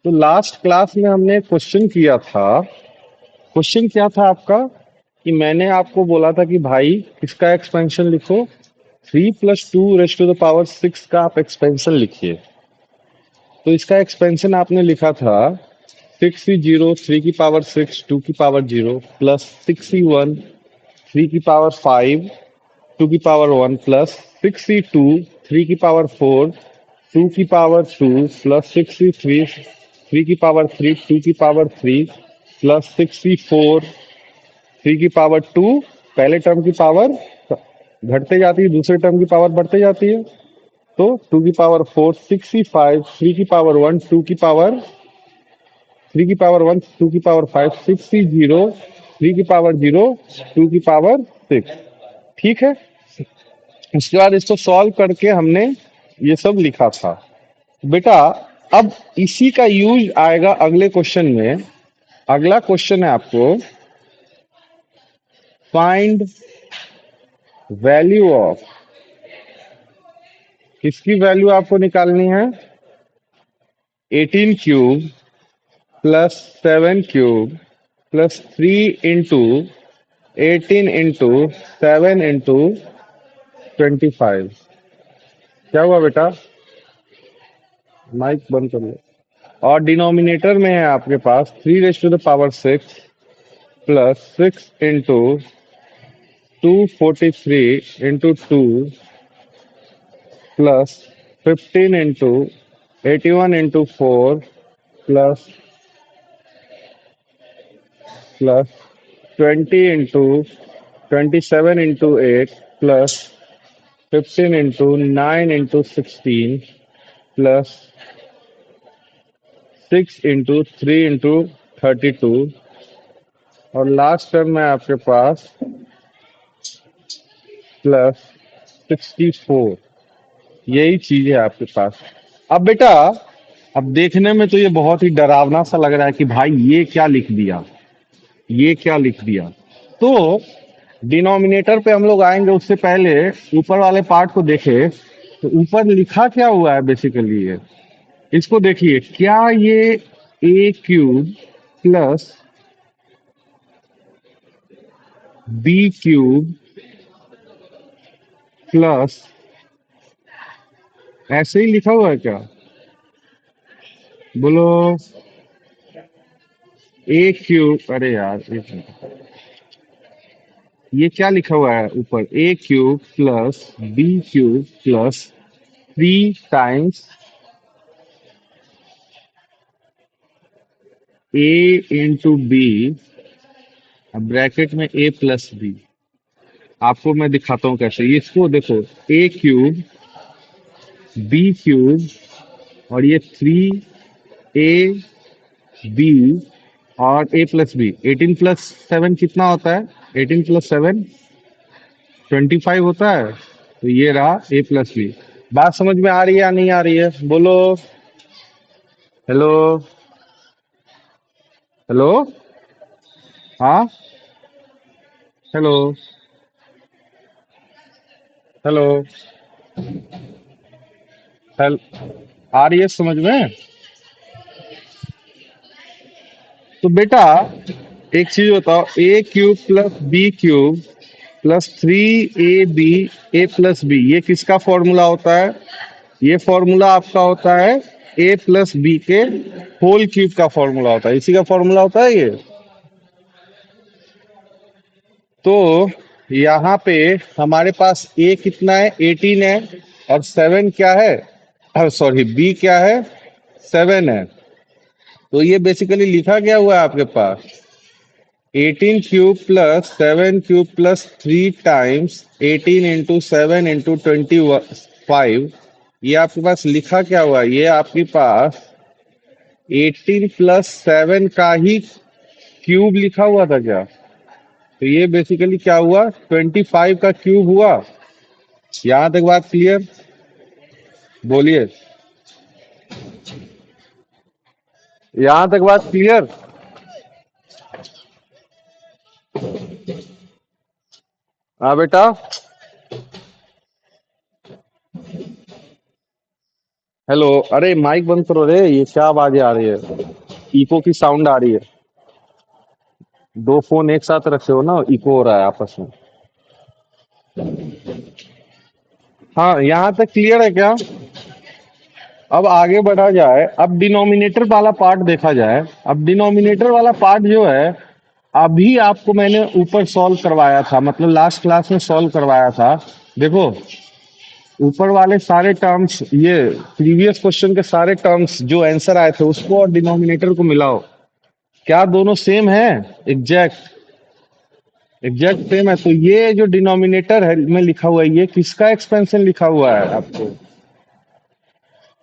तो last class में हमने क्वेश्चन किया था। क्वेश्चन क्या था आपका कि मैंने आपको बोला था कि भाई इसका एक्सपेंशन लिखो। 3 + 2 raised to the power 6 का आप एक्सपेंशन लिखिए। तो इसका एक्सपेंशन आपने लिखा था 6c0 3 की पावर 6 2 की पावर 0 प्लस 6c1 3 की पावर 5 2 की पावर 1 प्लस 6c2 3 की पावर 4 2 की पावर 2 प्लस 6c3 3 की पावर 3 2 की पावर 3 प्लस 6c4 3 की पावर 2। पहले टर्म की पावर घटते जाती है, दूसरे टर्म की पावर बढ़ते जाती है। तो 2 की पावर 4 6c5 3 की पावर 1 2 की पावर 1 2 की पावर 5 6c0 3 की पावर 0 2 की पावर 6। ठीक है। उसके बाद इसको सॉल्व करके हमने ये सब लिखा था। बेटा अब इसी का यूज आएगा अगले क्वेश्चन में। अगला क्वेश्चन है आपको फाइंड वैल्यू ऑफ, किसकी वैल्यू आपको निकालनी है? 18 cube plus 7 cube plus 3 into 18 into 7 into 25। क्या हुआ बेटा? माइक बंद कर लो। और डिनोमिनेटर में है आपके पास 3 raised to the power 6 plus 6 into 243 into 2 plus 15 into 81 into 4 plus 20 into 27 into 8 plus 15 into 9 into 16 plus 6 into 3 into 32। और लास्ट टर्म में आपके पास प्लस 64। यही चीज है आपके पास। अब बेटा अब देखने में तो ये बहुत ही डरावना सा लग रहा है कि भाई ये क्या लिख दिया, ये क्या लिख दिया। तो डिनोमिनेटर पे हम लोग आएंगे, उससे पहले ऊपर वाले पार्ट को देखे तो ऊपर लिखा क्या हुआ है बेसिकली ये। इसको देखिए, क्या ये a³ प्लस b³ प्लस ऐसे ही लिखा हुआ है क्या? बोलो। a³, अरे यार एक मिनट, ये क्या लिखा हुआ है ऊपर? a³ plus b³ plus 3 times a into b, bracket में a प्लस बी। आपको मैं दिखाता हूँ कैसे। इसको देखो, a³ b³ और ये 3ab और a प्लस बी। 18 + 7 कितना होता है? 18 + 7 25 होता है। तो ये रहा a प्लस बी। बात समझ में आ रही है या नहीं आ रही है? बोलो। हेलो। हेलो। हाँ। हेलो। हेलो। हेल आ रही है समझ में? तो बेटा एक चीज बताओ, a³ plus b³ plus 3ab a plus b, ये किसका फॉर्मूला होता है? ये फॉर्मूला आपका होता है a प्लस बी के होल क्यूब का फॉर्मूला होता है। इसी का फॉर्मूला होता है ये। तो यहाँ पे हमारे पास a कितना है? 18 है। और 7 क्या है? सॉरी, b क्या है? 7 है। तो ये बेसिकली लिखा क्या हुआ है आपके पास? 18³ plus 7³ plus 3 times 18 into 7 into 25। ये आपके पास लिखा क्या हुआ है? ये आपके पास 18 + 7 का ही क्यूब लिखा हुआ था क्या? तो ये बेसिकली क्या हुआ? 25 का क्यूब हुआ। यहां तक बात क्लियर? बोलिए। यहां तक बात क्लियर? हाँ बेटा। हेलो, अरे माइक बंद करो रे, ये क्या आवाजें आ रही है? इको की साउंड आ रही है। दो फोन एक साथ रखे हो ना, इको हो रहा है आपस में। हाँ, यहाँ तक क्लियर है क्या? अब आगे बढ़ा जाए, अब डिनोमिनेटर वाला पार्ट देखा जाए। अब डिनोमिनेटर वाला पार्ट जो है, अभी आपको मैंने ऊपर सॉल्व करवाया था, मतलब लास्ट क्लास में सॉल्व करवाया था। देखो, ऊपर वाले सारे टर्म्स, ये प्रीवियस क्वेश्चन के सारे टर्म्स जो आंसर आए थे उसको और डिनोमिनेटर को मिलाओ। क्या दोनों सेम है? एग्जैक्ट एग्जैक्ट सेम है। तो ये जो डिनोमिनेटर है में लिखा हुआ है, ये किसका एक्सपेंशन लिखा हुआ है आपको?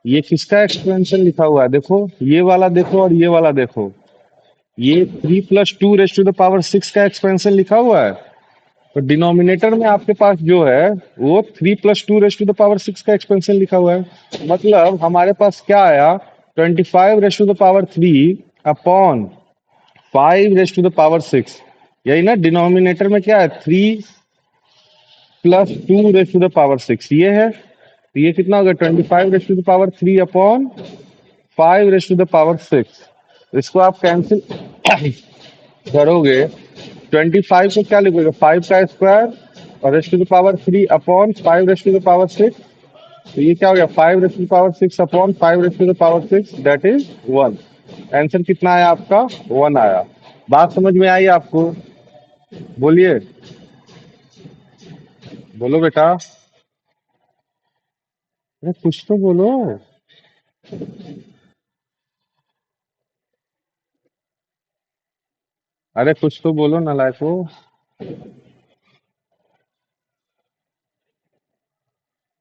ये किसका एक्सपेंशन लिखा हुआ है? देखो, ये वाला देखो और ये वाला देखो। ये 3 + 2 रेज़ टू द पावर 6 का एक्सपेंशन लिखा हुआ है। तो डिनोमिनेटर में आपके पास जो है, वो 3 + 2 रेज़ टू द पावर 6 का एक्सपेंशन लिखा हुआ है। मतलब हमारे पास क्या आया? 25 raise to the power 3 upon 5 raise to the power 6। यही ना, डिनोमिनेटर में क्या है? 3 + 2 रेज़ टू द पावर 6 ये है। तो ये कितना हो गया? 25 raise to the power 3 upon 5 raise to the power 6। इसको आप कैंसिल करोगे। 25 को क्या लिखोगे? 5 का स्क्वायर और raise to the power 3 upon 5 raise to the power 6। तो ये क्या हो गया? 5 raise to the power 6 upon 5 raise to the power 6, that is 1। Answer कितना आया आपका? 1 आया। बात समझ में आई आपको? बोलिए, बोलो बेटा। अरे कुछ तो बोलो। अरे कुछ तो बोलो नालायको।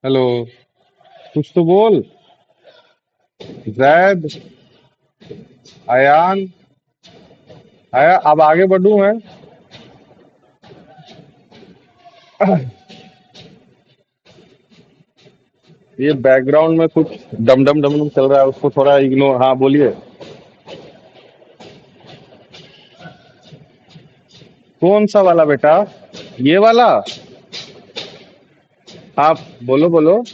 हेलो, कुछ तो बोल। जैद, अयान, आया। अब आगे बढ़ूं मैं। ये बैकग्राउंड में कुछ डम डम डम डम चल रहा है, उसको थोड़ा इग्नोर। हाँ बोलिए। कौन सा वाला बेटा? ये वाला? आप बोलो बोलो।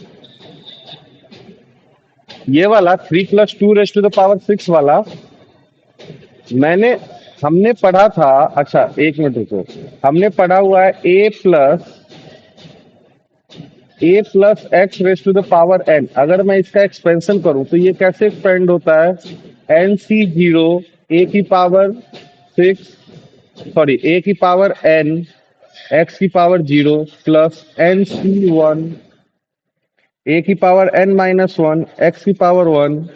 ये वाला 3 + 2 रेज़ टू द पावर 6 वाला। मैंने हमने पढ़ा था। अच्छा, एक मिनट रुको। हमने पढ़ा हुआ है a plus x raise to the power n। अगर मैं इसका एक्सपेंशन करूं तो ये कैसे एक्सपेंड होता है? nc0 a की पावर 6, सॉरी a की पावर n x की पावर 0 प्लस nc1 a की पावर n-1 x की पावर 1,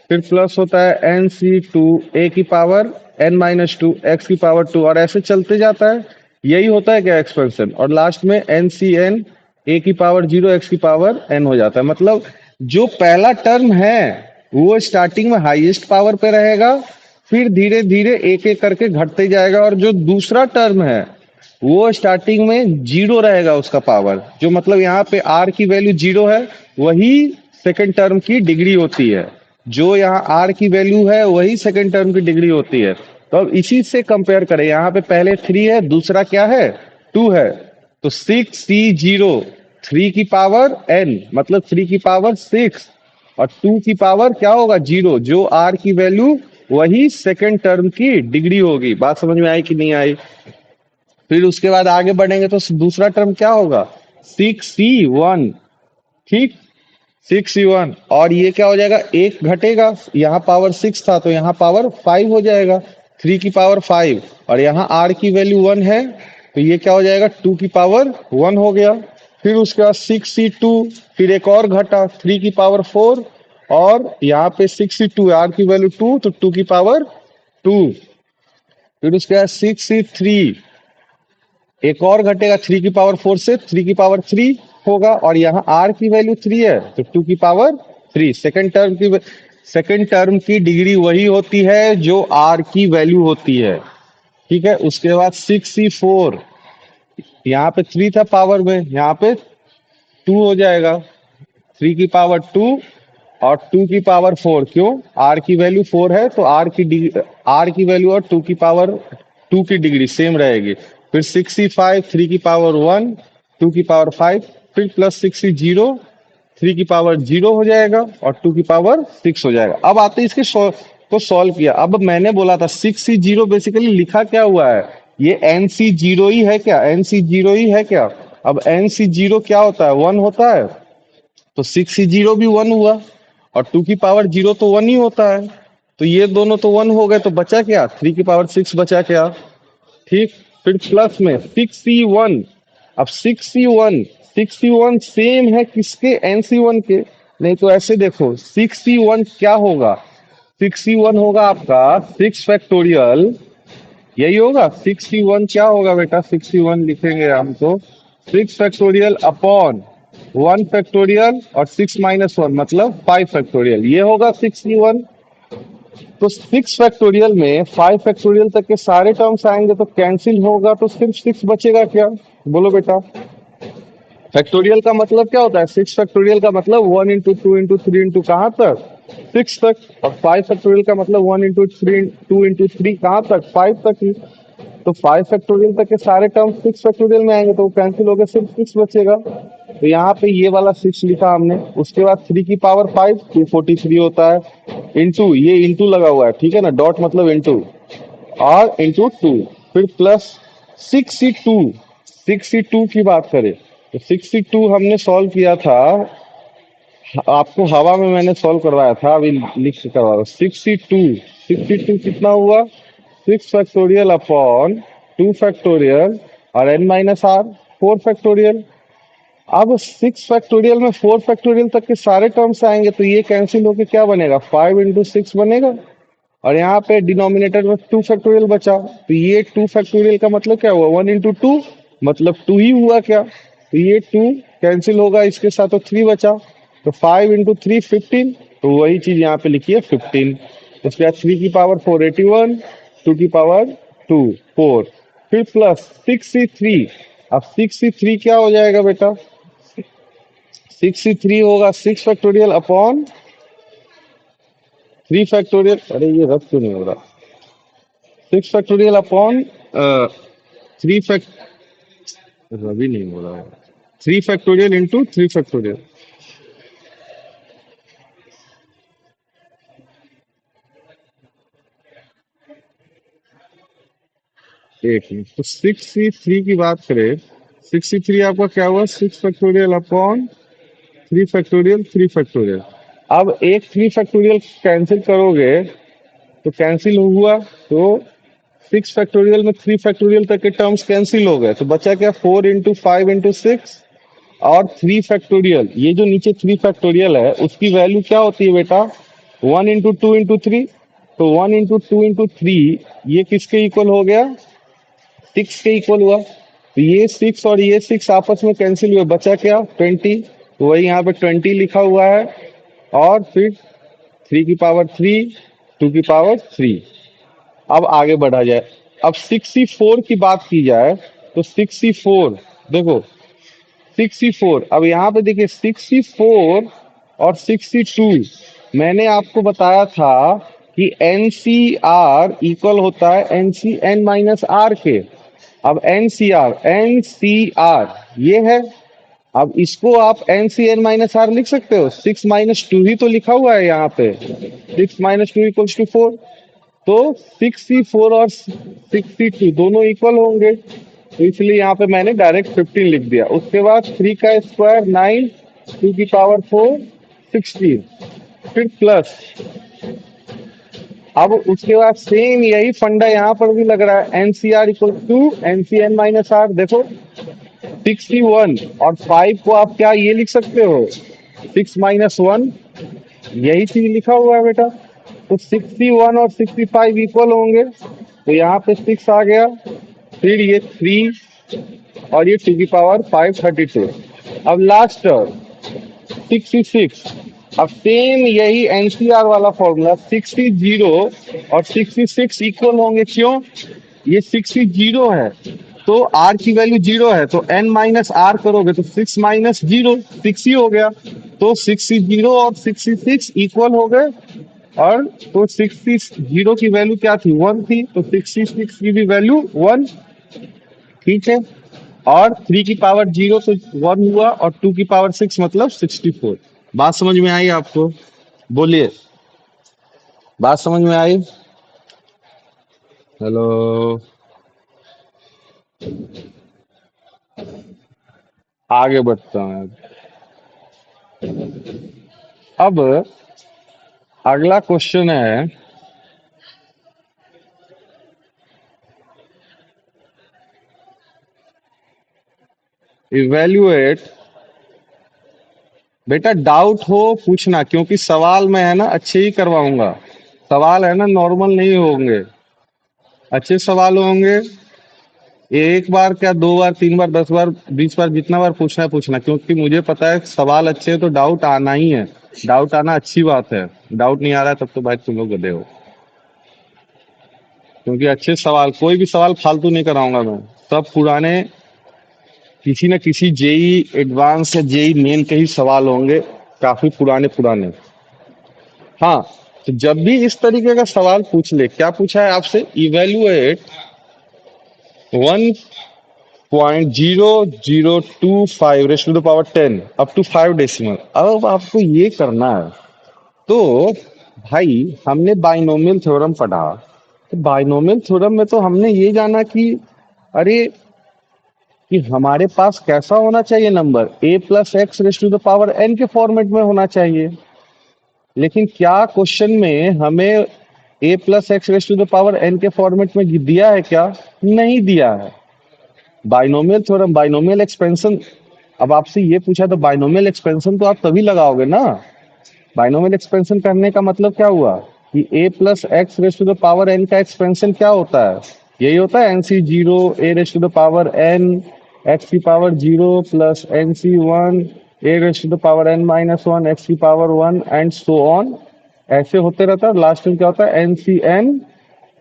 फिर प्लस होता है nc2 a की पावर n-2 x की पावर 2, और ऐसे चलते जाता है। यही होता है क्या एक्सपेंशन? और लास्ट में ncn a की पावर 0 x की पावर n हो जाता है। मतलब जो पहला टर्म है वो स्टार्टिंग में हाईएस्ट पावर पे रहेगा, फिर धीरे धीरे एक एक करके घटते जाएगा, और जो दूसरा टर्म है वो स्टार्टिंग में जीरो रहेगा उसका पावर। जो मतलब यहाँ पे आर की वैल्यू जीरो है, वही सेकंड टर्म की डिग्री होती है। जो यहाँ आर की वैल्यू है वही सेकंड टर्म की डिग्री होती है। तो अब इसी से कंपेयर करें। यहाँ पे पहले 3 है, दूसरा क्या है? 2 है। तो 6c0, 3 की पावर n मतलब 3 की पावर 6, और 2 की पावर क्या होगा? 0। जो आर की वैल्यू वही सेकंड टर्म की डिग्री होगी। बात समझ में आई कि नहीं आई? फिर उसके बाद आगे बढ़ेंगे तो दूसरा टर्म क्या होगा? 6c1। ठीक, 6c1। और ये क्या हो जाएगा? एक घटेगा, यहाँ पावर 6 था तो यहाँ पावर 5 हो जाएगा, 3 की पावर 5। और यहाँ आर की वैल्यू 1 है, तो ये क्या हो जाएगा? 2 की पावर 1 हो गया। फिर उसके बाद 6c2, फिर एक और घटा, 3 की पावर 4। और यहाँ पे 6c2 आर की वैल्यू 2, तो 2 की पावर 2। फिर उसके बाद 6c3, एक और घटेगा, 3 की पावर 4 से 3 की पावर 3 होगा, और यहाँ आर की वैल्यू 3 है तो 2 की पावर 3। सेकंड टर्म की डिग्री वही होती है जो आर की वैल्यू होती है। ठीक है। उसके बाद 6c4, यहाँ पे 3 था पावर में, यहाँ पे 2 हो जाएगा, 3 की पावर 2 और 2 की पावर 4। क्यों? आर की वैल्यू 4 है तो आर की वैल्यू और 2 की डिग्री सेम रहेगी। फिर 6c5, 3 की पावर 1, 2 की पावर 5, फिर प्लस 6c0, 3 की पावर 0 हो जाएगा और 2 की पावर 6 हो जाएगा। अब आते इसके को सॉल्व किया। अब मैंने बोला था 6C0 बेसिकली लिखा क्या हुआ है, ये NC0 ही है क्या, NC0 ही है क्या। अब NC0 क्या होता है, 1 होता है, तो 6C0 भी 1 हुआ और 2 की पावर 0 तो 1 ही होता है। तो ये दोनों तो 1 हो गए, तो बचा क्या, 3 की पावर 6 बचा क्या। ठीक, फिर प्लस में 6C1। अब 6C1 सेम है किसके, NC1 के। नहीं तो ऐसे देखो 6C1 क्या होगा, 6C1 होगा आपका 6 फैक्टोरियल, यही होगा। 6C1 क्या होगा बेटा, 6C1 लिखेंगे हम तो 6 फैक्टोरियल अपॉन 1 फैक्टोरियल और 6 - 1 मतलब 5 फैक्टोरियल, ये होगा 6C1। तो 6 फैक्टोरियल में 5 फैक्टोरियल तक के सारे टर्म्स आएंगे तो कैंसिल होगा, तो सिर्फ 6 बचेगा क्या, बोलो बेटा। फैक्टोरियल का मतलब क्या होता है, 6 फैक्टोरियल का मतलब 1 इंटू 2 इंटू 3 इंटू कहाँ तक, 6 तक। और 5 फैक्टोरियल का मतलब 1 इंटू 3 2 इंटू 3 कहाँ तक, 5 तक ही। तो 5 फैक्टोरियल तक के सारे टर्म 6 फैक्टोरियल में आएंगे तो वो कैंसिल हो गए, सिर्फ 6 बचेगा। तो यहाँ पे ये वाला 6 लिखा हमने। उसके बाद 3 की पावर 5 243 होता है, इंटू ये इंटू लगा हुआ है, ठीक है ना, डॉट मतलब इंटू, और इंटू 2, फिर प्लस 6C2। 6C2 की बात करें तो 6C2 हमने सॉल्व किया था, आपको हवा में मैंने सॉल्व करवाया था, अभी लिख के करवा रहा हूँ। 6C2 कितना हुआ, 6 फैक्टोरियल अपॉन 2 फैक्टोरियल और n - r 4 फैक्टोरियल। अब 6 फैक्टोरियल में 4 फैक्टोरियल तक के सारे टर्म्स आएंगे तो ये कैंसिल होके क्या बनेगा, 5 इंटू 6 बनेगा। और यहाँ पे डिनोमिनेटर में 2 फैक्टोरियल बचा, तो ये 2 फैक्टोरियल का मतलब क्या हुआ, 1 इंटू 2 मतलब 2 ही हुआ क्या। तो ये 2 कैंसिल होगा इसके साथ, तो 3 बचा। तो 5 इंटू 3 15, तो वही चीज यहाँ पे लिखी है 15। उसके बाद 3 की पावर 4 81, 2 की पावर 2 4, फिर प्लस 6C3। अब 6C3 क्या हो जाएगा बेटा, 6C3 होगा 6 फैक्टोरियल अपॉन 3 फैक्टोरियल, अरे ये रब क्यों नहीं हो रहा, 6 फैक्टोरियल अपॉन 3 फैक्ट, रवि नहीं हो रहा है, 3 फैक्टोरियल इंटू 3 फैक्टोरियल। एक मिनट, तो 6C3 की बात करें, 6C3 आपका क्या हुआ, 6 फैक्टोरियल अपॉन 3 फैक्टोरियल। अब एक 3 फैक्टोरियल कैंसिल करोगे तो कैंसिल हुआ, तो 6 फैक्टोरियल में 3 फैक्टोरियल तक के टर्म्स कैंसिल हो गए, तो बचा क्या, 4 इंटू 5 इंटू 6 और 3 फैक्टोरियल। ये जो नीचे 3 फैक्टोरियल है उसकी वैल्यू क्या होती है बेटा, 1 इंटू 2 इंटू 3। तो 1 इंटू 2 इंटू 3 ये किसके इक्वल हो गया, 6 के इक्वल हुआ। तो ये 6 और ये 6 आपस में कैंसिल हुए, बचा क्या, 20। तो वही यहाँ पे 20 लिखा हुआ है, और फिर 3 की पावर 3 2 की पावर 3। अब आगे बढ़ा जाए, अब 6C4 की बात की जाए तो 6C4 देखो, 6C4, अब यहाँ पे देखिए 6C4 और 6C2 मैंने आपको बताया था कि NCR इक्वल होता है NCN - R के। अब NCR ये है, अब इसको आप NCN - R लिख सकते हो, 6 - 2 ही तो लिखा हुआ है यहाँ पे, 6 - 2 = 4। तो 6C4 और 6C2 दोनों इक्वल होंगे, तो इसलिए यहाँ पे मैंने डायरेक्ट 15 लिख दिया। उसके बाद 3 का स्क्वायर 9, 2 की पावर 4 16, फिर प्लस। अब उसके बाद सेम यही फंडा यहाँ पर भी लग रहा है, NCR equal to NCN - R। देखो 61 और 5 को आप क्या ये लिख सकते हो, 6 - 1, यही चीज लिखा हुआ है बेटा। तो 61 और 65 इक्वल होंगे, तो यहाँ पे 6 आ गया, फिर ये 3 और ये 2 की पावर 5 32। अब लास्ट 66। अब सेम यही एनसीआर वाला फॉर्मूला, 60 और 66 इक्वल होंगे, क्यों, ये 60 है तो आर की वैल्यू 0 है, तो n - r करोगे तो 6 - 0 6 ही हो गया। तो 60 और 66 इक्वल हो गए, और तो 60 की वैल्यू क्या थी, 1 थी, तो 66 की भी वैल्यू 1। ठीक है, और 3 की पावर 0 तो 1 हुआ, और 2 की पावर 6 मतलब 64। बात समझ में आई आपको? बोलिए। बात समझ में आई? हेलो। आगे बढ़ता हूँ। अब अगला क्वेश्चन है, इवेल्युएट। बेटा डाउट हो पूछना, क्योंकि सवाल में है ना अच्छे ही करवाऊंगा। सवाल है ना नॉर्मल नहीं होंगे, अच्छे सवाल होंगे। एक बार क्या, दो बार, तीन बार, 10 बार, 20 बार, जितना बार पूछना है पूछना, क्योंकि मुझे पता है सवाल अच्छे हैं तो डाउट आना ही है। डाउट आना अच्छी बात है। डाउट नहीं आ रहा है तब तो भाई तुम लोग गधे हो। क्योंकि अच्छे सवाल, कोई भी सवाल फालतू नहीं कराऊंगा मैं। सब पुराने, किसी न किसी जेई एडवांस या जेई मेन के ही सवाल होंगे, काफी पुराने पुराने। हाँ, तो जब भी इस तरीके का सवाल पूछ ले, क्या पूछा है आपसे, evaluate 1.0025 raise to the power 10 up to 5 decimal. अब आपको ये करना है। तो भाई हमने बाइनोमियल थ्योरम पढ़ा, तो बाइनोमियल थ्योरम में तो हमने ये जाना कि अरे कि हमारे पास कैसा होना चाहिए number, a plus x raise to the power n के फॉर्मेट में होना चाहिए। लेकिन क्या क्वेश्चन में हमें a plus x raise to the power n के फॉर्मेट में दिया है क्या? नहीं दिया है। Binomial theorem, binomial expansion. अब आपसे ये पूछा तो बाइनोमियल एक्सपेंशन तो आप तभी लगाओगे ना। बाइनोमियल एक्सपेंशन करने का मतलब क्या हुआ कि a plus x raise to the power n का एक्सपेंशन क्या होता है? यही होता है n C zero a raise to the power n x की power zero plus n C one a raise to the power n minus one x की power one and so on. ऐसे होते रहता है। लास्ट में क्या होता है, एन सी एन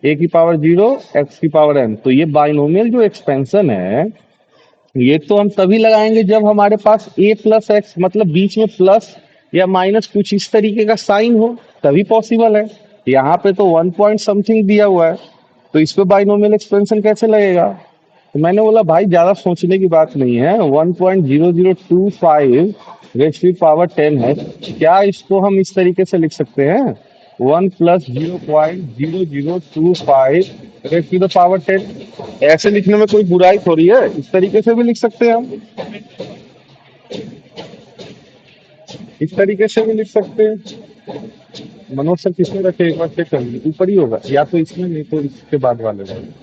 ए की पावर जीरो एक्स की पावर एन। तो ये बाइनोमियल जो एक्सपेंशन है, ये तो हम तभी लगाएंगे जब हमारे पास ए प्लस एक्स, मतलब बीच में प्लस या माइनस कुछ इस तरीके का साइन हो, तभी पॉसिबल है। यहाँ पे तो 1 पॉइंट समथिंग दिया हुआ है, तो इस पे बाइनोमियल एक्सपेंशन कैसे लगेगा? तो मैंने बोला भाई ज्यादा सोचने की बात नहीं है, 1.0025 रेस टू पावर 10 है। क्या इसको हम इस तरीके से लिख सकते हैं, 1 + 0.0025 रेस टू द पावर 10? ऐसे लिखने में कोई बुराई थोड़ी है, इस तरीके से भी लिख सकते हैं हम। इस तरीके से भी लिख सकते हैं। मनोज सर किसमें रखे, एक बार चेक कर लीजिए, ऊपर ही होगा, या तो इसमें नहीं तो इसके बाद वाले में।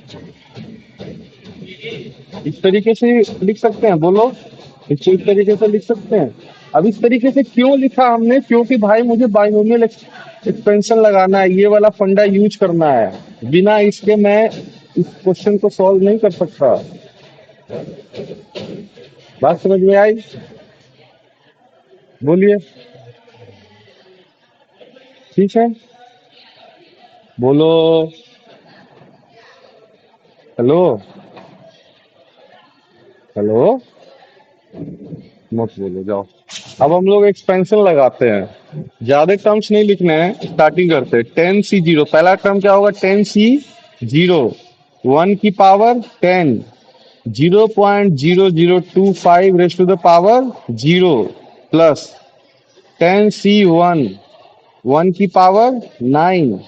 इस तरीके से लिख सकते हैं, बोलो। इसको इस तरीके से लिख सकते हैं। अब इस तरीके से क्यों लिखा हमने, क्योंकि भाई मुझे बाइनोमियल एक्सपेंशन लगाना है, ये वाला फंडा यूज करना है। बिना इसके मैं इस क्वेश्चन को सॉल्व नहीं कर सकता। बात समझ में आई? बोलिए। ठीक है, बोलो। हेलो। हेलो। मत बोलो, जाओ। अब हम लोग एक्सपेंशन लगाते हैं। ज्यादा टर्म्स नहीं लिखने हैं, स्टार्टिंग करते हैं 10 C0। पहला टर्म क्या होगा, 10 C0, 1 की power 10, 0.0025 raise to the power zero plus 10 C1, 1 की power 9,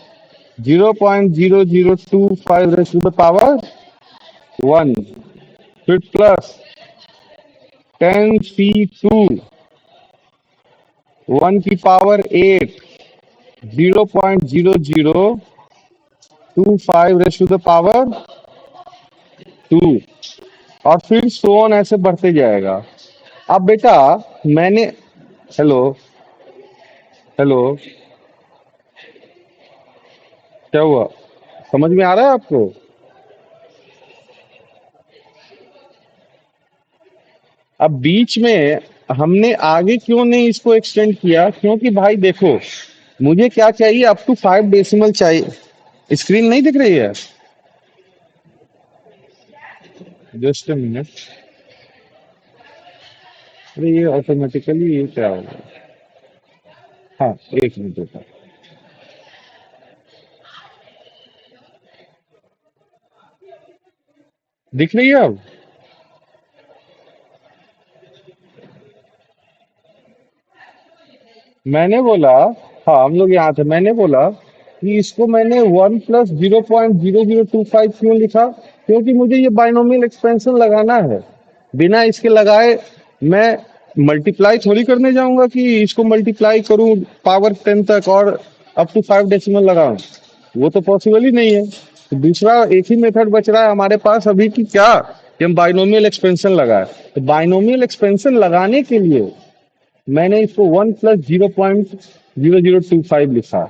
0.0025 raise to the power 1, फिर प्लस 10 C2, 1 की power 8, 0.0025 raise to the power 2, और फिर सो ऑन ऐसे बढ़ते जाएगा। अब बेटा मैंने, हेलो। हेलो। क्या हुआ, समझ में आ रहा है आपको? अब बीच में हमने आगे क्यों नहीं इसको एक्सटेंड किया, क्योंकि भाई देखो मुझे क्या चाहिए, अप टू 5 डेसिमल चाहिए। स्क्रीन नहीं दिख रही है? Just a minute. अरे ये ऑटोमेटिकली ये क्या होगा? हाँ, 1 मिनट होता। दिख रही है अब? मैंने बोला, हाँ हम लोग यहाँ थे, मैंने बोला कि इसको मैंने 1 + 0.0025 क्यों लिखा, क्योंकि मुझे ये बाइनोमियल एक्सपेंशन लगाना है। बिना इसके लगाए मैं मल्टीप्लाई थोड़ी करने जाऊंगा कि इसको मल्टीप्लाई करूं पावर 10 तक और अप टू 5 डेसिमल लगाऊं। वो तो पॉसिबल ही नहीं है। तो दूसरा एक ही मेथड बच रहा है हमारे पास अभी कि क्या, कि हम बाइनोमियल एक्सपेंशन लगाए। तो बाइनोमियल एक्सपेंशन लगाने के लिए मैंने इसको 1 + 0.0025 लिखा,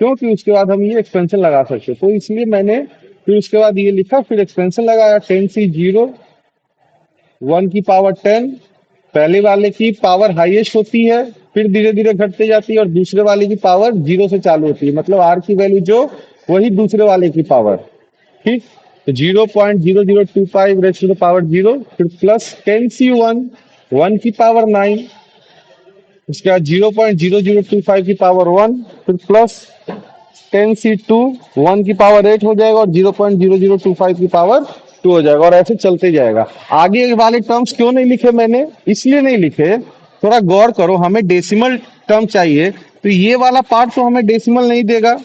क्योंकि उसके बाद हम ये एक्सपेंशन लगा सकते, तो इसलिए मैंने फिर उसके बाद ये लिखा, फिर एक्सपेंशन लगाया। 10 से 0, 1 की पावर 10, पहले वाले की पावर हाईएस्ट होती है, फिर धीरे धीरे घटते जाती है, और दूसरे वाले की पावर 0 से चालू होती है, मतलब आर की वैल्यू जो वही दूसरे वाले की पावर। ठीक, तो 0.0025 रेस टू द पावर 0, फिर प्लस 10 C1, 1 की पावर 9, उसके बाद 0.0025 की पावर 1, फिर प्लस 10 C2, 1 की पावर 8 हो जाएगा, और 0.0025 की पावर 2 हो जाएगा, और ऐसे चलते जाएगा। आगे वाले टर्म्स क्यों नहीं लिखे मैंने, इसलिए नहीं लिखे, थोड़ा गौर करो, हमें डेसिमल टर्म चाहिए, तो ये वाला पार्ट तो हमें डेसिमल नहीं देगा,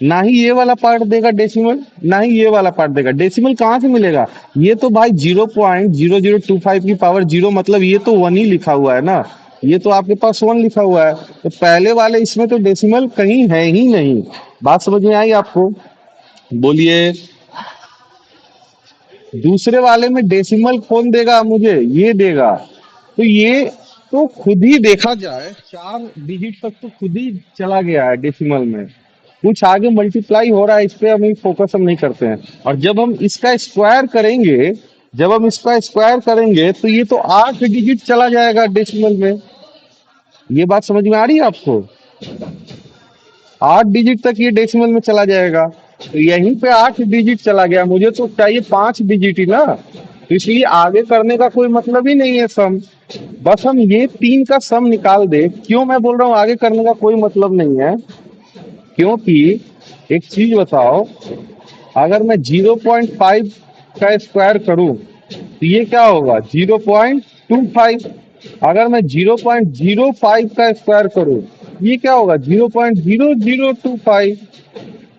ना ही ये वाला पार्ट देगा डेसिमल, ना ही ये वाला पार्ट देगा डेसिमल। कहाँ से मिलेगा? ये तो भाई 0.0025 की पावर 0, मतलब ये तो 1 ही लिखा हुआ है ना, ये तो आपके पास 1 लिखा हुआ है, तो पहले वाले इसमें तो डेसिमल कहीं है ही नहीं। बात समझ में आई आपको? बोलिए। दूसरे वाले में डेसिमल कौन देगा मुझे? ये देगा। तो ये तो खुद ही देखा जाए 4 डिजिट तक तो खुद ही चला गया है डेसिमल में, कुछ आगे मल्टीप्लाई हो रहा है, इस पे हम फोकस हम नहीं करते हैं। और जब हम इसका स्क्वायर करेंगे, जब हम इसका स्क्वायर करेंगे तो ये तो 8 डिजिट चला जाएगा डेसिमल में। ये बात समझ में आ रही है आपको? 8 डिजिट तक ये डेसिमल में चला जाएगा, तो यहीं पे 8 डिजिट चला गया, मुझे तो चाहिए 5 डिजिट ही ना, तो इसलिए आगे करने का कोई मतलब ही नहीं है सम। बस हम ये 3 का सम निकाल दे। क्यों मैं बोल रहा हूँ आगे करने का कोई मतलब नहीं है? क्योंकि एक चीज बताओ, अगर मैं 0.5 का स्क्वायर करूं तो ये क्या होगा? 0.25। अगर मैं 0.05 का स्क्वायर करूं ये क्या होगा? 0.0025।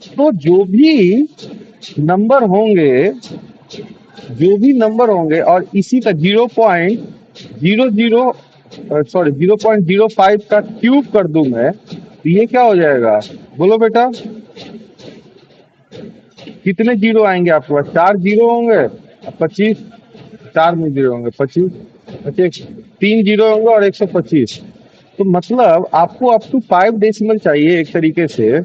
तो जो भी नंबर होंगे और इसी का 0.00, सॉरी 0.05 का क्यूब कर दूं मैं, तो ये क्या हो जाएगा? बोलो बेटा, कितने जीरो आएंगे आपके पास? 4 जीरो होंगे और 25, 4 में जीरो होंगे, 25, 25, 3 जीरो होंगे और 125। तो मतलब आपको अप टू 5 डेसिमल चाहिए एक तरीके से।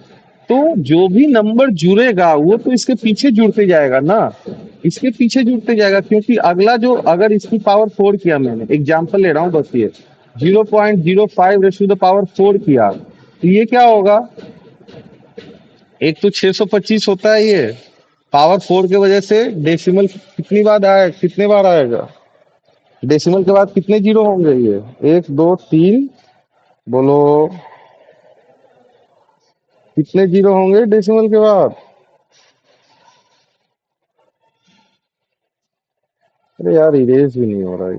तो जो भी नंबर जुड़ेगा वो तो इसके पीछे जुड़ते जाएगा ना, इसके पीछे जुड़ते जाएगा, क्योंकि अगला जो, अगर इसकी पावर 4 किया, मैंने एग्जांपल ले रहा हूँ बस, ये 0.05 रेस टू द पावर 4 किया, तो ये क्या होगा? एक तो 625 होता है ये, पावर 4 की वजह से डेसिमल कितनी बार आया, कितने बार आएगा? डेसिमल के बाद कितने जीरो होंगे? ये 1 2 3, बोलो कितने जीरो होंगे डेसिमल के बाद? अरे यार इरेज भी नहीं हो रहा है।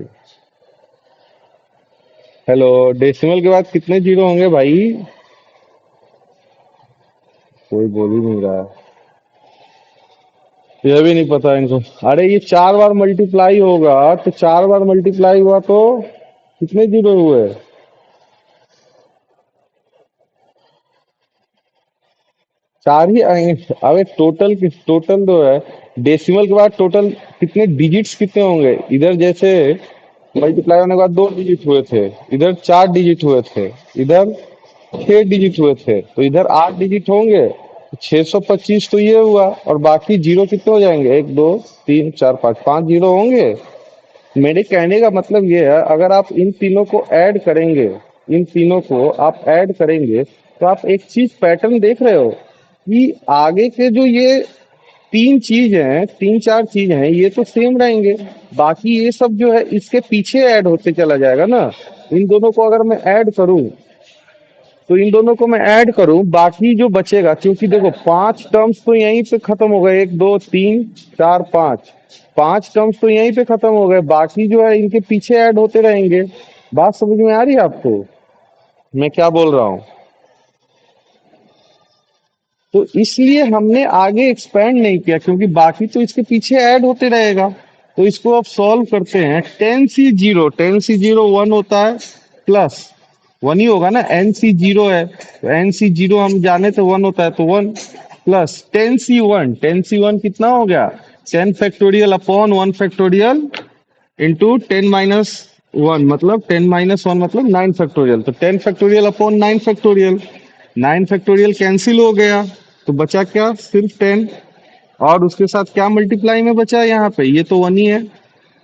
हेलो, डेसिमल के बाद कितने जीरो होंगे भाई? कोई बोल ही नहीं रहा। यह भी नहीं पता इनको। अरे ये 4 बार मल्टीप्लाई होगा, तो 4 बार मल्टीप्लाई हुआ तो कितने जीरो हुए? 4 ही आएंगे। अबे टोटल, टोटल जो है डेसिमल के बाद टोटल कितने डिजिट्स कितने होंगे? इधर जैसे मल्टीप्लाई होने के बाद 2 डिजिट हुए थे, इधर 4 डिजिट हुए थे, इधर 6 डिजिट हुए थे, तो इधर 8 डिजिट होंगे। 625 तो ये हुआ, और बाकी जीरो कितने हो जाएंगे? 1 2 3 4 5, 5 जीरो होंगे। मेरे कहने का मतलब ये है, अगर आप इन तीनों को ऐड करेंगे, इन तीनों को आप ऐड करेंगे, तो आप एक चीज पैटर्न देख रहे हो कि आगे के जो ये 3 चीज हैं, 3 4 चीज हैं, ये तो सेम रहेंगे, बाकी ये सब जो है इसके पीछे ऐड होते चला जाएगा ना। इन दोनों को अगर मैं ऐड करूं, तो इन दोनों को मैं ऐड करूं, बाकी जो बचेगा, क्योंकि देखो 5 टर्म्स तो यहीं पे खत्म हो गए, 1 2 3 4 5, 5 टर्म्स तो यहीं पे खत्म हो गए, बाकी जो है इनके पीछे ऐड होते रहेंगे। बात समझ में आ रही है आपको? मैं क्या बोल रहा हूँ? तो इसलिए हमने आगे एक्सपेंड नहीं किया, क्योंकि बाकी तो इसके पीछे ऐड होते रहेगा। तो इसको अब सॉल्व करते हैं। टेन सी जीरो वन होता है, प्लस वन ही होगा ना, एन सी जीरो है तो एन सी जीरो हम जाने तो वन होता है, तो वन प्लस टेन सी वन कितना हो गया? 10 फैक्टोरियल अपॉन 1 फैक्टोरियल इंटू 10 - 1, मतलब 10 - 1 मतलब 9 फैक्टोरियल, तो 10 factorial upon 9 factorial. 9 factorial cancel हो गया, तो बचा क्या? सिर्फ 10। और उसके साथ क्या मल्टीप्लाई में बचा यहाँ पे? ये तो वन ही है,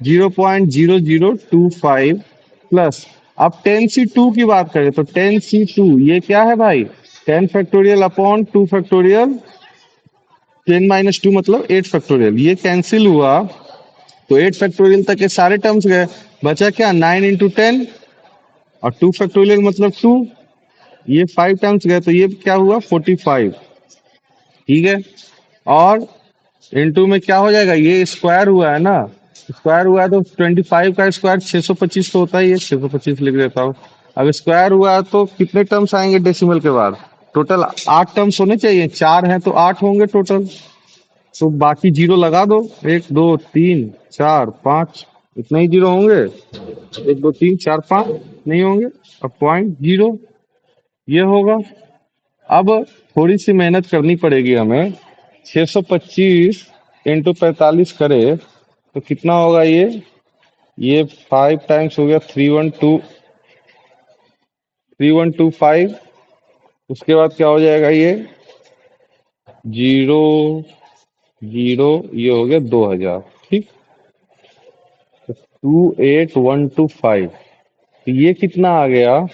0.0025 प्लस। अब 10 C2 की बात करें तो 10 C2 ये क्या है भाई? 10 फैक्टोरियल अपॉन 2 फैक्टोरियल, 10 - 2 मतलब 8 फैक्टोरियल। ये कैंसिल हुआ तो 8 फैक्टोरियल तक के सारे टर्म्स गए। बचा क्या? 9 × 10, और 2 फैक्टोरियल मतलब 2, ये 5 टाइम्स गए, तो ये क्या हुआ? 45। ठीक है। और इनटू में क्या हो जाएगा? ये स्क्वायर हुआ है ना, स्क्वायर हुआ है तो 25 का स्क्वायर 625 तो होता ही है, 625 लिख देता हूँ। अब स्क्वायर हुआ है तो कितने टर्म्स आएंगे डेसिमल के बाद? टोटल 8 टर्म्स होने चाहिए, 4 हैं तो 8 होंगे टोटल। तो बाकी जीरो लगा दो, 1 2 3 4 5, इतना ही जीरो होंगे। 1 2 3 4 5 नहीं होंगे। अब पॉइंट जीरो ये होगा। अब थोड़ी सी मेहनत करनी पड़ेगी हमें। 625 इंटू 45 करे तो कितना होगा ये 5 टाइम्स हो गया, 3125। उसके बाद क्या हो जाएगा? ये जीरो जीरो, ये हो गया 2000। ठीक, 28125। तो ये कितना आ गया?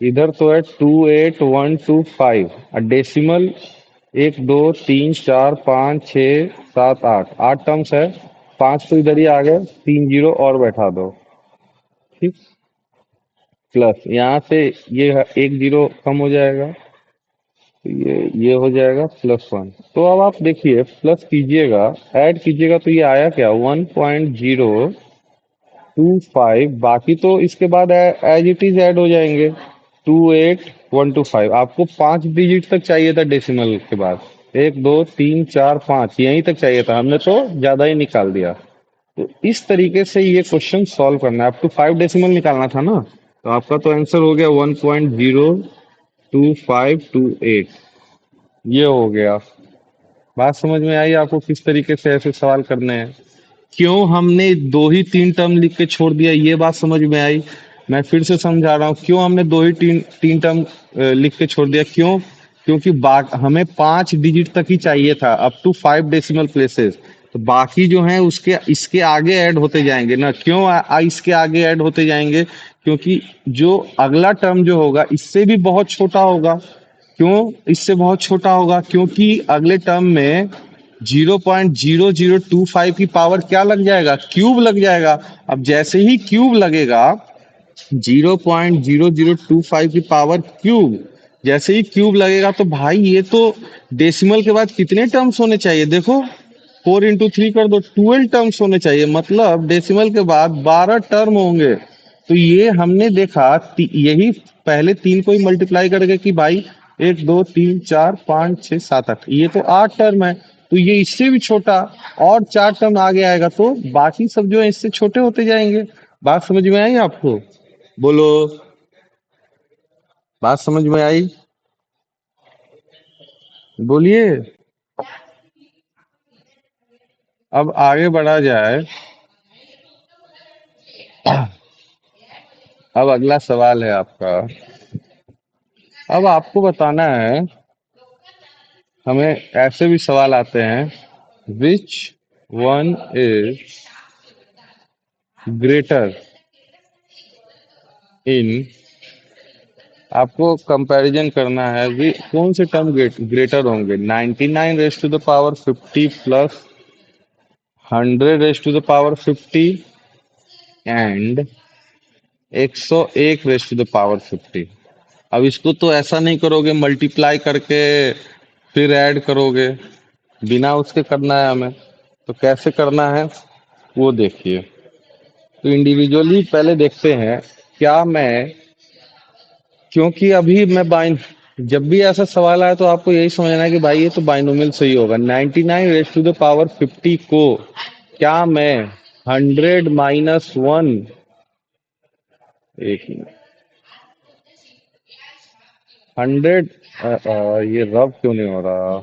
इधर तो है 28125, और डेसिमल 1 2 3 4 5 6 7 8, 8 टर्म्स है। 5 तो इधर ही आ गए, 3 जीरो और बैठा दो। ठीक, प्लस यहाँ से ये 1 जीरो कम हो जाएगा, तो ये हो जाएगा +1। तो अब आप देखिए, प्लस कीजिएगा, ऐड कीजिएगा, तो ये आया क्या? 1.025। बाकी तो इसके बाद एज इट इज ऐड हो जाएंगे। 28125 आपको 5 डिजिट तक चाहिए था डेसिमल के बाद, 1 2 3 4 5 यहीं तक चाहिए था, हमने तो ज्यादा ही निकाल दिया। तो इस तरीके से ये क्वेश्चन सॉल्व करना है। आपको 5 डेसिमल निकालना था ना, तो आपका तो आंसर हो गया 1.02528। ये हो गया। बात समझ में आई आपको किस तरीके से ऐसे सवाल करने हैं? क्यों हमने दो ही तीन टर्म लिख के छोड़ दिया, ये बात समझ में आई? मैं फिर से समझा रहा हूँ, क्यों हमने दो ही तीन तीन टर्म लिख के छोड़ दिया? क्यों? क्योंकि हमें 5 डिजिट तक ही चाहिए था, अप टू 5 डेसिमल प्लेसेस। तो बाकी जो है उसके इसके आगे ऐड होते जाएंगे ना। क्यों इसके आगे ऐड होते जाएंगे? क्योंकि जो अगला टर्म जो होगा इससे भी बहुत छोटा होगा। क्यों इससे बहुत छोटा होगा? क्योंकि अगले टर्म में 0.0025 की पावर क्या लग जाएगा? क्यूब लग जाएगा। अब जैसे ही क्यूब लगेगा, 0.0025 की पावर क्यूब, जैसे ही क्यूब लगेगा, तो भाई ये तो डेसिमल के बाद कितने टर्म्स होने चाहिए? देखो, 4 × 3 कर दो, 12 टर्म्स होने चाहिए, मतलब डेसिमल के बाद 12 टर्म होंगे। तो ये हमने देखा, यही पहले तीन को ही मल्टीप्लाई करके कि भाई 1 2 3 4 5 6 7 8, ये तो 8 टर्म है। तो ये इससे भी छोटा, और 4 टर्म आगे आएगा, तो बाकी सब जो है इससे छोटे होते जाएंगे। बात समझ में आई आपको? बोलो, बात समझ में आई? बोलिए। अब आगे बढ़ा जाए। अब अगला सवाल है आपका। अब आपको बताना है, हमें ऐसे भी सवाल आते हैं, विच वन इज ग्रेटर इन, आपको कंपैरिजन करना है कौन से टर्म ग्रेटर होंगे, 99 raise to the power 50 plus 100 raise to the power 50 and 101 raise to the power 50। अब इसको तो ऐसा नहीं करोगे मल्टीप्लाई करके फिर ऐड करोगे, बिना उसके करना है हमें। तो कैसे करना है वो देखिए। तो इंडिविजुअली पहले देखते हैं, क्या मैं क्योंकि अभी मैं बाइन जब भी ऐसा सवाल आया तो आपको यही समझना है कि भाई ये तो बाइनोमियल सही होगा। 99 रेज टू द पावर 50 को क्या मैं 100 माइनस वन, एक मिनट, 100, ये रब क्यों नहीं हो रहा?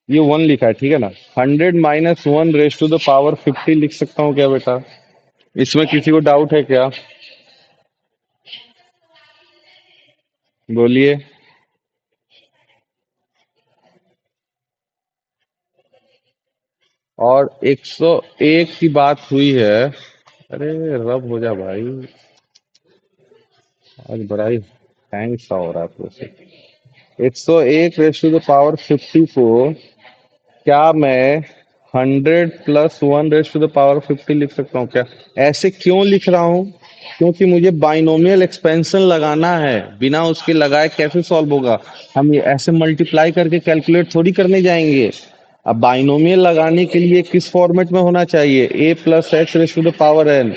ये वन लिखा है, ठीक है ना? 100 minus one raise to the power 50 लिख सकता हूँ क्या बेटा? इसमें किसी को डाउट है क्या? बोलिए। और 101 की बात हुई है। अरे रब हो जा भाई, आज बड़ा ही हैंग सा हो रहा है process. 101 raise to the power 50 को क्या मैं 100 plus one raise to the power 50 लिख सकता हूँ क्या? ऐसे क्यों लिख रहा हूँ? क्योंकि मुझे बाइनोमियल एक्सपेंशन लगाना है। बिना उसके लगाए कैसे सॉल्व होगा? हम ये ऐसे मल्टीप्लाई करके कैलकुलेट थोड़ी करने जाएंगे। अब बाइनोमियल लगाने के लिए किस फॉर्मेट में होना चाहिए? A plus x raise to the power n,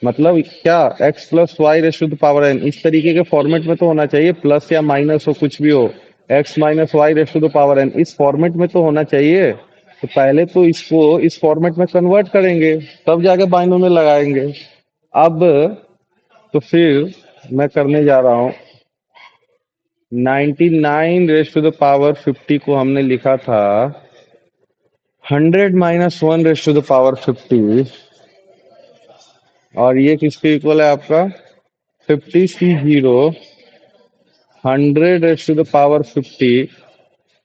मतलब क्या, x plus y raise to the power n, इस तरीके के फॉर्मेट में तो होना चाहिए। प्लस या माइनस हो, कुछ भी हो, x minus y raise to the power n, इस फॉर्मेट में तो होना चाहिए। तो पहले तो इसको इस फॉर्मेट में कन्वर्ट करेंगे, तब जाके बाइनोमियल लगाएंगे। अब तो फिर मैं करने जा रहा हूँ। 99 रेस टू द पावर 50 को हमने लिखा था 100 minus one raise to the power 50, और ये किसके इक्वल है आपका? 50 C0 100 raise to the power 50।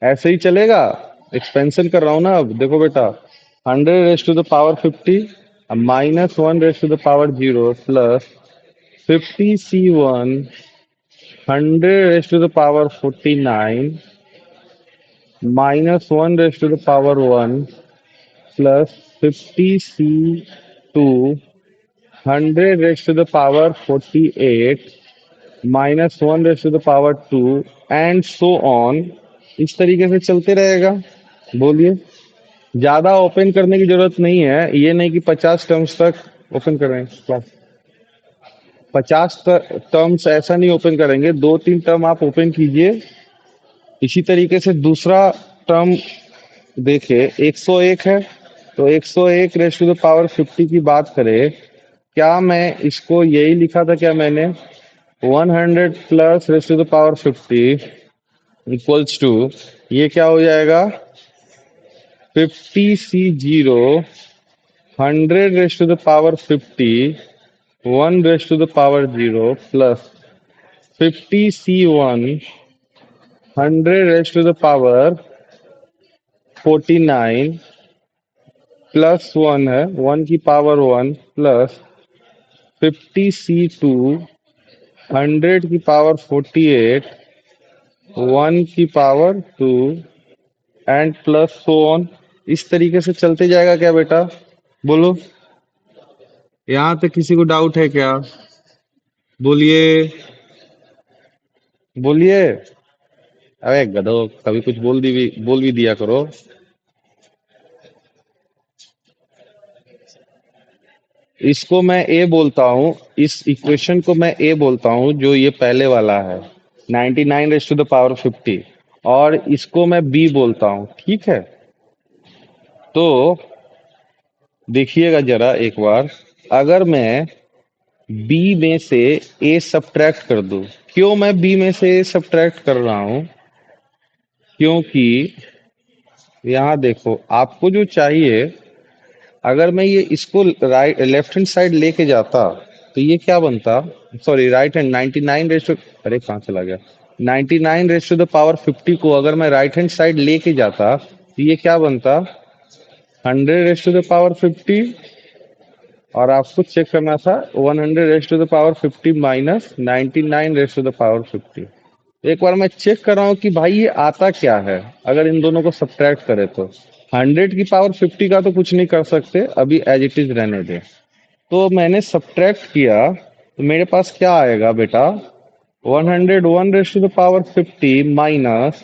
ऐसे ही चलेगा? एक्सपेंशन कर रहा हूं ना। अब देखो बेटा, 100 raise to the power 50 minus one raise to the power 0 plus 50 C1 100 raise to the power 49 minus one raise to the power 1 plus 50 C2 100 raise to the power 48 minus one raise to the power 2 and so on. इस तरीके से चलते रहेगा। बोलिए। ज्यादा open करने की जरूरत नहीं है। ये नहीं कि 50 टर्म्स तक ओपन करें क्लास। 50 टर्म्स ऐसा नहीं ओपन करेंगे, दो तीन टर्म आप ओपन कीजिए। इसी तरीके से दूसरा टर्म देखिए, 101 है, तो 101 रेस टू द पावर 50 की बात करें, क्या मैं इसको यही लिखा था क्या मैंने? 100 plus raise to the power 50 equals to, ये क्या हो जाएगा? 50 C0 100 raise to the power 50 1 raise to the power 0 plus 50 C1 100 raise to the power 49 plus one है, वन की पावर वन प्लस 50 C2 100 की पावर 48 वन की power two and plus so on. इस तरीके से चलते जाएगा क्या बेटा? बोलो। यहाँ तक किसी को डाउट है क्या? बोलिए। बोलिए। अरे गधो, कभी कुछ बोल भी दिया करो। इसको मैं ए बोलता हूँ, इस इक्वेशन को मैं ए बोलता हूँ, जो ये पहले वाला है 99 रेस टू द पावर 50, और इसको मैं बी बोलता हूँ, ठीक है? तो देखिएगा जरा एक बार, अगर मैं बी में से ए सब्ट्रैक्ट कर दूं, क्यों मैं बी में से ए सब्ट्रैक्ट कर रहा हूं? क्योंकि यहाँ देखो, आपको जो चाहिए, अगर मैं ये इसको राइट लेफ्ट हैंड साइड लेके जाता तो ये क्या बनता? Sorry, right hand 99 raise to, अरे कहाँ चला गया? 99 रेस टू द पावर 50 को अगर मैं राइट हैंड साइड लेके जाता तो ये क्या बनता? 100 रेस टू द पावर 50, और आपको चेक करना था 100 raise to the power 50 minus 99 raise to the power 50। एक बार मैं चेक कर रहा हूँ कि भाई ये आता क्या है अगर इन दोनों को सब्ट्रैक्ट करें तो। 100 की पावर 50 का तो कुछ नहीं कर सकते, अभी एज इट इज रहने दे। तो मैंने सब्ट्रैक्ट किया तो मेरे पास क्या आएगा बेटा? 101 raise to the power 50 minus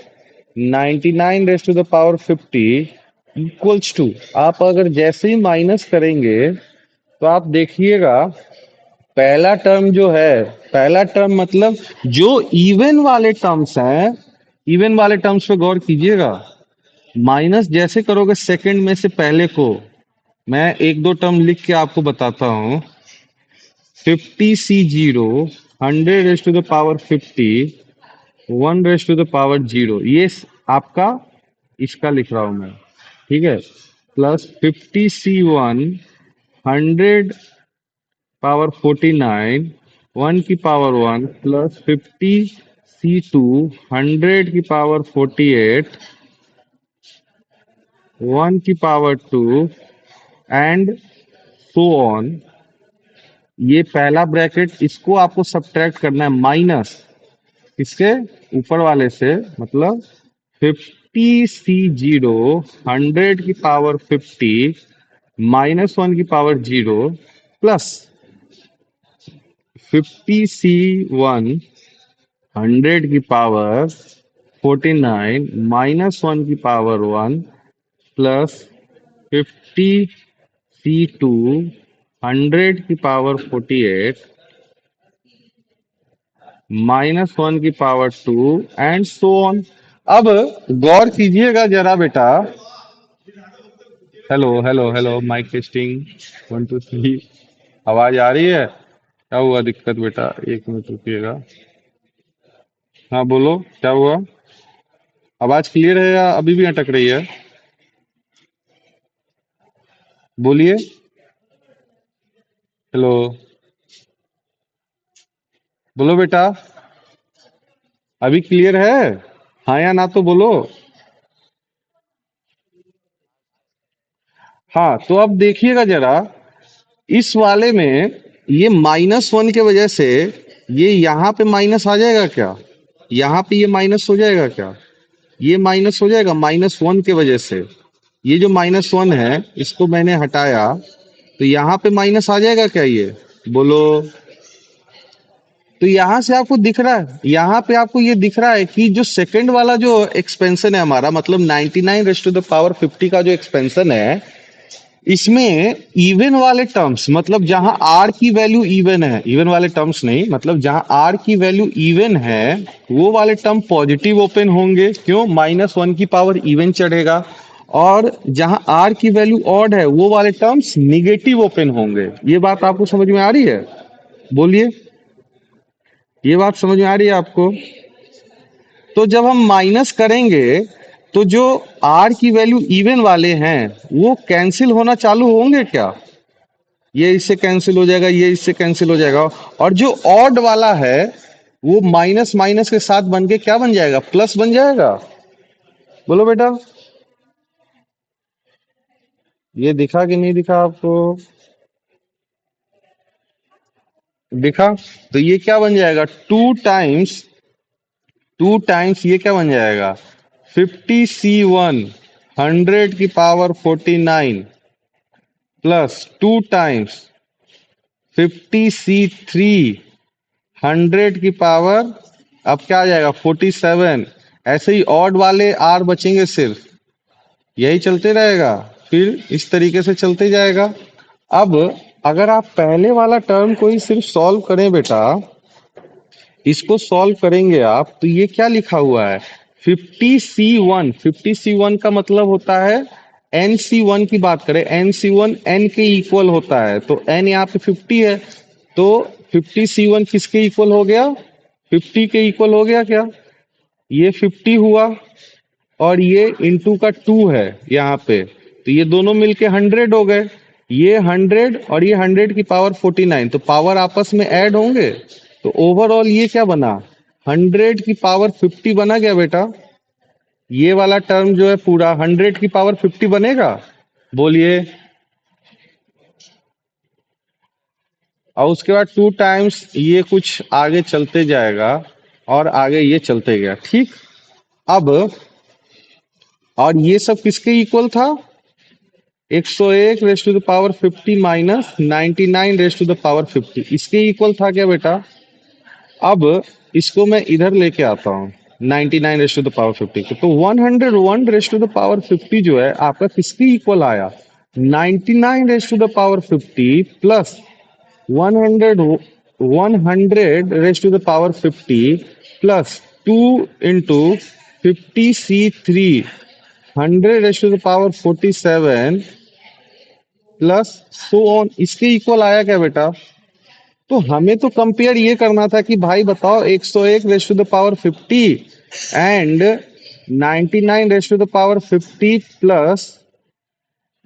99 raise to the power 50 equals to, आप अगर जैसे ही माइनस करेंगे तो आप देखिएगा पहला टर्म जो है, पहला टर्म मतलब जो इवन वाले टर्म्स हैं, इवन वाले टर्म्स पे गौर कीजिएगा। माइनस जैसे करोगे सेकंड में से पहले को, मैं एक दो टर्म लिख के आपको बताता हूँ। 50c0, 100 raised to the power 50, 1 raised to the power 0, ये आपका इसका लिख रहा हूं मैं, ठीक है। प्लस 50c1, 100 power 49, 1 की पावर 1, प्लस 50c2, 100 की पावर 48, 1 की पावर 2, एंड सो ऑन। ये पहला ब्रैकेट, इसको आपको सब्ट्रैक्ट करना है माइनस इसके ऊपर वाले से, मतलब 50c0, 100 की पावर 50, -1 की पावर 0, प्लस 50c1, 100 की पावर 49, -1 की पावर 1, प्लस 50c2, 100 की पावर 48, -1 की पावर 2, एंड सो ऑन। अब गौर कीजिएगा जरा बेटा। Hello hello hello, mic testing, 1 2 3। आवाज आ रही है? क्या हुआ दिक्कत बेटा? 1 मिनट रुकिएगा। हाँ बोलो, क्या हुआ? आवाज क्लियर है या अभी भी अटक रही है? बोलिए। हेलो, बोलो बेटा, अभी क्लियर है? हाँ या ना तो बोलो। हाँ, तो अब देखिएगा जरा, इस वाले में ये -1 के वजह से ये यहाँ पे माइनस आ जाएगा क्या? यहाँ पे ये माइनस हो जाएगा क्या? ये माइनस हो जाएगा -1 के वजह से। ये जो -1 है इसको मैंने हटाया, तो यहाँ पे माइनस आ जाएगा क्या ये? बोलो। तो यहाँ से आपको दिख रहा है, यहाँ पे आपको ये दिख रहा है कि जो सेकंड वाला जो एक्सपेंशन है हमारा, मतलब 99 raised to the power 50 का जो एक्सपेंशन है, इसमें इवन वाले टर्म्स, मतलब जहां आर की वैल्यू इवन है, इवन वाले टर्म्स नहीं, मतलब जहां आर की वैल्यू इवन है, वो वाले टर्म पॉजिटिव ओपन होंगे। क्यों? -1 की पावर इवन चढ़ेगा। और जहां आर की वैल्यू ऑड है, वो वाले टर्म्स निगेटिव ओपन होंगे। ये बात आपको समझ में आ रही है? बोलिए, ये बात समझ में आ रही है आपको? तो जब हम माइनस करेंगे, तो जो आर की वैल्यू इवन वाले हैं वो कैंसिल होना चालू होंगे क्या? ये इससे कैंसिल हो जाएगा, ये इससे कैंसिल हो जाएगा। और जो ऑड वाला है वो माइनस माइनस के साथ बन के क्या बन जाएगा? प्लस बन जाएगा। बोलो बेटा, ये दिखा कि नहीं दिखा आपको? दिखा। तो ये क्या बन जाएगा? 2 टाइम्स, 2 टाइम्स ये क्या बन जाएगा? 50c1, 100 की पावर 49, प्लस 2 टाइम्स 50c3, 100 की पावर, अब क्या आ जाएगा? 47। ऐसे ही ऑड वाले आर बचेंगे सिर्फ, यही चलते रहेगा, फिर इस तरीके से चलते जाएगा। अब अगर आप पहले वाला टर्म को ही सिर्फ सॉल्व करें बेटा, इसको सॉल्व करेंगे आप, तो ये क्या लिखा हुआ है? 50c1, 50c1 का मतलब होता है nc1 की बात करें, nc1 n के इक्वल होता है, तो n यहाँ पे 50 है, तो 50c1 किसके इक्वल हो गया? 50 के इक्वल हो गया क्या? ये 50 हुआ, और ये इंटू का 2 है यहाँ पे, तो ये दोनों मिलके 100 हो गए। ये 100 और ये 100 की पावर 49, तो पावर आपस में ऐड होंगे, तो ओवरऑल ये क्या बना? 100 की पावर 50 बना गया बेटा। ये वाला टर्म जो है पूरा 100 की पावर 50 बनेगा। बोलिए। और उसके बाद 2 टाइम्स ये कुछ आगे चलते जाएगा, और आगे ये चलते गया, ठीक। अब और ये सब किसके इक्वल था? 101 raised to the power 50 minus 99 raised to the power 50, इसके इक्वल था क्या बेटा? अब इसको मैं इधर लेके आता हूँ, 99 raised to the power 50 को, तो 101 raised to the power 50 जो है आपका किसके इक्वल आया? 99 raised to the power 50 plus 100 100 raised to the power 50 plus 2 into 50c3 100 raised to the power 47 plus so on, इसके इक्वल आया क्या बेटा? तो हमें तो कंपेयर ये करना था कि भाई बताओ 101 raise to the power 50 and 99 raise to the power 50 plus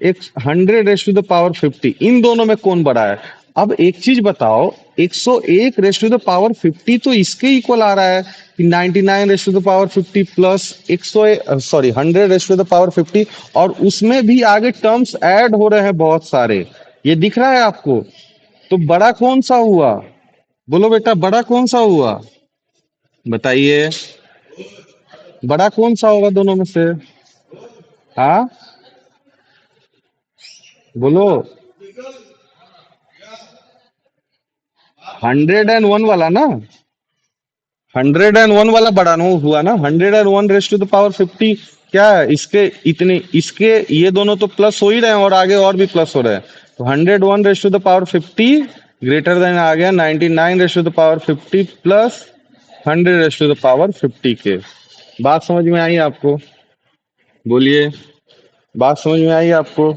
एक 100 रेस टू द पावर 50, इन दोनों में कौन बड़ा है? अब एक चीज बताओ, 101 रेस टू द पावर 50 तो इसके इक्वल आ रहा है कि 99 raise to the power 50 plus 100 raise to the power 50, और उसमें भी आगे टर्म्स ऐड हो रहे हैं बहुत सारे, ये दिख रहा है आपको? तो बड़ा कौन सा हुआ? बोलो बेटा, बड़ा कौन सा हुआ? बताइए, बड़ा कौन सा होगा दोनों में से? हाँ, बोलो। 101 वाला ना, 101 वाला बड़ा नो हुआ ना, 101 रेस टू द पावर 50। क्या है इसके इतने, इसके ये दोनों तो प्लस हो ही रहे हैं और आगे और भी प्लस हो रहे हैं। तो 101 raise to the power 50 greater than आ गया 99 raise to the power 50 plus 100 raise to the power 50 के। बात समझ में आई आपको? बोलिए, बात समझ में आई आपको?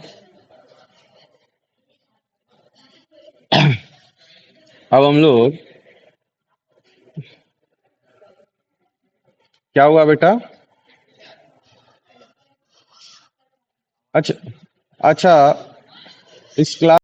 अब हम लोग, क्या हुआ बेटा? अच्छा, अच्छा, इस क्लास